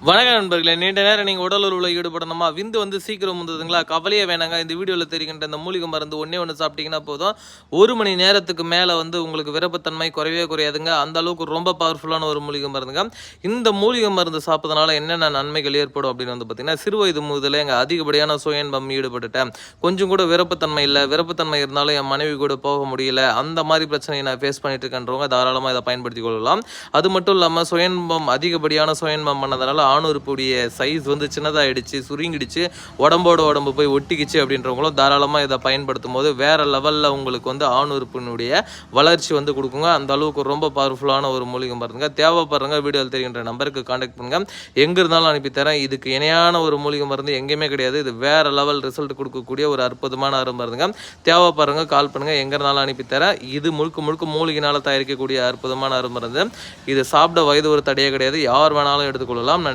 வணக்கம் நண்பர்களே, நீண்ட நேரம் நீங்கள் உடல் உறவில் ஈடுபடணுமா, விந்து வந்து சீக்கிரம் வந்ததுங்களா, கவலையே வேணாங்க. இந்த வீடியோவில் தெரிகின்ற இந்த மூலிகை மருந்து ஒன்று சாப்பிட்டீங்கன்னா போதும், 1 மணி நேரத்துக்கு மேலே வந்து உங்களுக்கு விருப்பத்தன்மை குறையவே குறையாதுங்க. அந்த அளவுக்கு ரொம்ப பவர்ஃபுல்லான ஒரு மூலிகை மருந்துங்க. இந்த மூலிகை மருந்து சாப்பிட்றதுனால என்னென்ன நன்மைகள் ஏற்படும் அப்படின்னு வந்து பார்த்தீங்கன்னா, சிறு வயது முதலே எங்கள் அதிகப்படியான சுயன்பம் ஈடுபட்டுட்டேன். கொஞ்சம் கூட விருப்பத்தன்மை இல்லை, விருப்பத்தன்மை இருந்தாலும் என் மனைவி கூட போக முடியல, அந்த மாதிரி பிரச்சனையை நான் ஃபேஸ் பண்ணிட்டு இருக்கேன்றவங்க தாராளமாக இதை பயன்படுத்தி கொள்ளலாம். அது மட்டும் இல்லாமல் சுயன்பம் அதிகப்படியான சுயன்பம் பண்ணதுனால ஆணுறுப்புடைய சைஸ் வந்து சின்னதாகிடுச்சு, சுருங்கிடுச்சு, உடம்பு போய் ஒட்டிக்கிச்சு அப்படின்றவங்களும் தாராளமாக இதை பயன்படுத்தும் போது வேறு லெவலில் உங்களுக்கு வந்து ஆணுறுப்பினுடைய வளர்ச்சி வந்து கொடுக்குங்க. அந்த அளவுக்கு ரொம்ப பவர்ஃபுல்லான ஒரு மூலிகை மருந்துங்க. தேவைப்படுறங்க வீடியோவில் தெரிகின்ற நம்பருக்கு கான்டாக்ட் பண்ணுங்க, எங்கே இருந்தாலும் அனுப்பித்தரேன். இதுக்கு இணையான ஒரு மூலிகை மருந்து எங்கேயுமே கிடையாது. இது வேறு லெவல் ரிசல்ட் கொடுக்கக்கூடிய ஒரு அற்புதமான மருந்துங்க. தேவைப்படுறங்க கால் பண்ணுங்கள், எங்கே இருந்தாலும் அனுப்பித்தரேன். இது முழுக்க மூலிகையினால் தயாரிக்கக்கூடிய அற்புதமான மருந்து. இது சாப்பிட வயது ஒரு தடையே கிடையாது, யார் வேணாலும் எடுத்துக்கொள்ளலாம்.